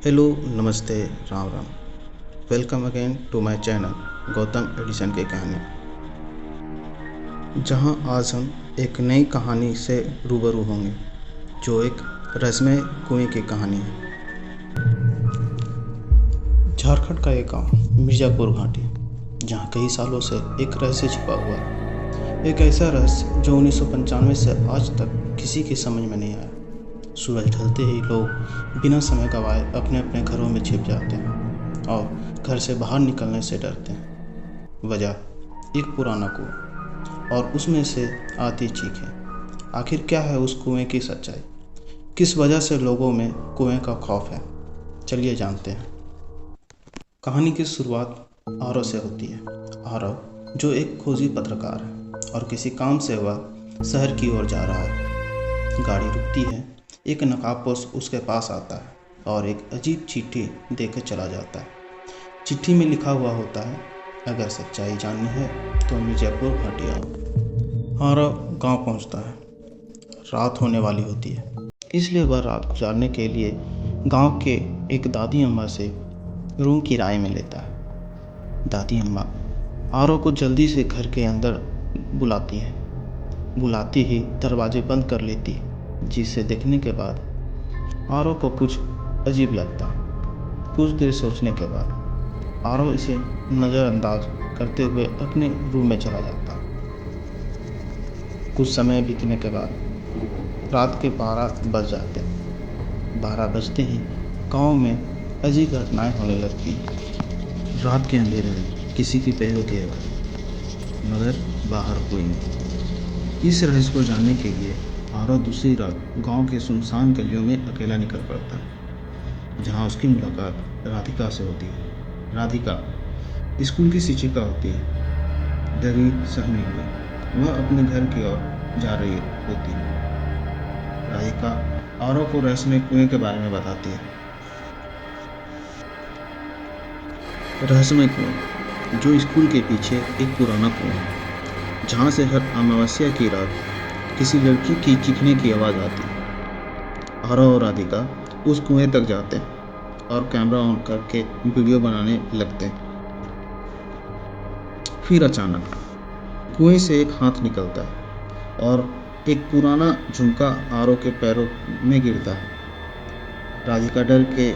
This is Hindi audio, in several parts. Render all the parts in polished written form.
हेलो, नमस्ते, Ram Ram. Welcome again to my channel Gautam edition की कहानी, जहां आज हम एक नई कहानी से रूबरू होंगे जो एक रहस्यमय कुएं की कहानी है। झारखंड का एक गांव मिर्ज़ापुर घाटी, जहां कई सालों से एक रहस्य छिपा हुआ है। एक ऐसा रहस्य जो 1995 से आज तक किसी की समझ में नहीं आया। सूरज ढलते ही लोग बिना समय गंवाए अपने अपने घरों में छिप जाते हैं और घर से बाहर निकलने से डरते हैं। वजह एक पुराना कुआं और उसमें से आती चीखें। आखिर क्या है उस कुएं की सच्चाई? किस वजह से लोगों में कुएं का खौफ है? चलिए जानते हैं। कहानी की शुरुआत आरव से होती है। आरव जो एक खोजी पत्रकार है और किसी काम से वह शहर की ओर जा रहा है। गाड़ी रुकती है, एक नकाबपोश उसके पास आता है और एक अजीब चिट्ठी देकर चला जाता है। चिट्ठी में लिखा हुआ होता है, अगर सच्चाई जाननी है तो मिर्ज़ापुर घाटी आओ। आरव गांव पहुंचता है। रात होने वाली होती है, इसलिए वह रात गुजारने के लिए गांव के एक दादी अम्मा से रूम किराए में लेता है। दादी अम्मा आरव को जल्दी से घर के अंदर बुलाती है। बुलाती ही दरवाजे बंद कर लेती, जिसे देखने के बाद आरव को कुछ अजीब लगता है। कुछ देर सोचने के बाद आरव इसे नज़रअंदाज करते हुए अपने रूम में चला जाता है। कुछ समय बीतने के बाद रात के 12 बज जाते हैं। 12 बजते ही गांव में अजीब घटनाएं होने लगती। रात के अंधेरे में किसी की पैरों की आवाज़, मगर बाहर कोई नहीं। इस रहस्य को जानने के लिए आरव दूसरी रात गांव के सुनसान गलियों में अकेला निकल पड़ता है, जहां उसकी मुलाकात राधिका से होती है। राधिका स्कूल की शिक्षिका होती है। डरी सहमी हुई वह अपने घर की ओर जा रही होती है। राधिका आरव को रहस्यमय कुएं के बारे में बताती है। रहस्यमय कुआं जो स्कूल के पीछे एक पुराना कुआं है, जहाँ से हर अमावस्या की रात किसी लड़की की चीखने की आवाज़ आती है। आरव और राधिका उस कुएं तक जाते हैं और कैमरा ऑन करके वीडियो बनाने लगते हैं। फिर अचानक कुएं से एक हाथ निकलता है और एक पुराना झुमका आरव के पैरों में गिरता है। राधिका डर के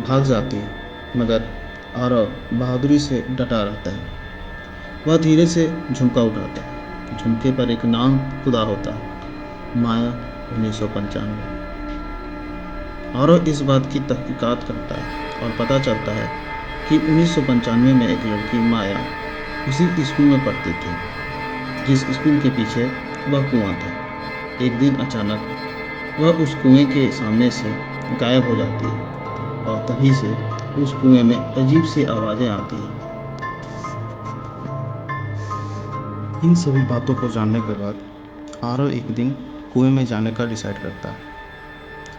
भाग जाती है, मगर आरव बहादुरी से डटा रहता है। वह धीरे से झुमका उठाता है। झुमके पर एक नाम खुदा होता है, माया 1995। आरव इस बात की तहकीकात करता है और पता चलता है कि 1995 में एक लड़की माया उसी स्कूल में पढ़ती थी, जिस स्कूल के पीछे वह कुआं था। एक दिन अचानक वह उस कुएं के सामने से गायब हो जाती है और तभी से उस कुएं में अजीब सी आवाज़ें आती हैं। इन सभी बातों को जानने के बाद आरव एक दिन कुएं में जाने का डिसाइड करता है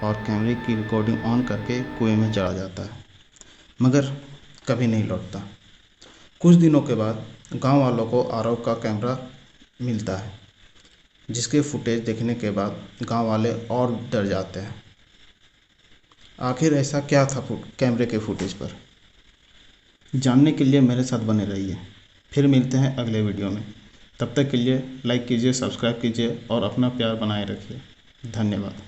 और कैमरे की रिकॉर्डिंग ऑन करके कुएं में चला जाता है, मगर कभी नहीं लौटता। कुछ दिनों के बाद गांव वालों को आरव का कैमरा मिलता है, जिसके फुटेज देखने के बाद गांव वाले और डर जाते हैं। आखिर ऐसा क्या था कैमरे के फुटेज पर? जानने के लिए मेरे साथ बने रहिए। फिर मिलते हैं अगले वीडियो में। तब तक के लिए लाइक कीजिए, सब्सक्राइब कीजिए और अपना प्यार बनाए रखिए। धन्यवाद।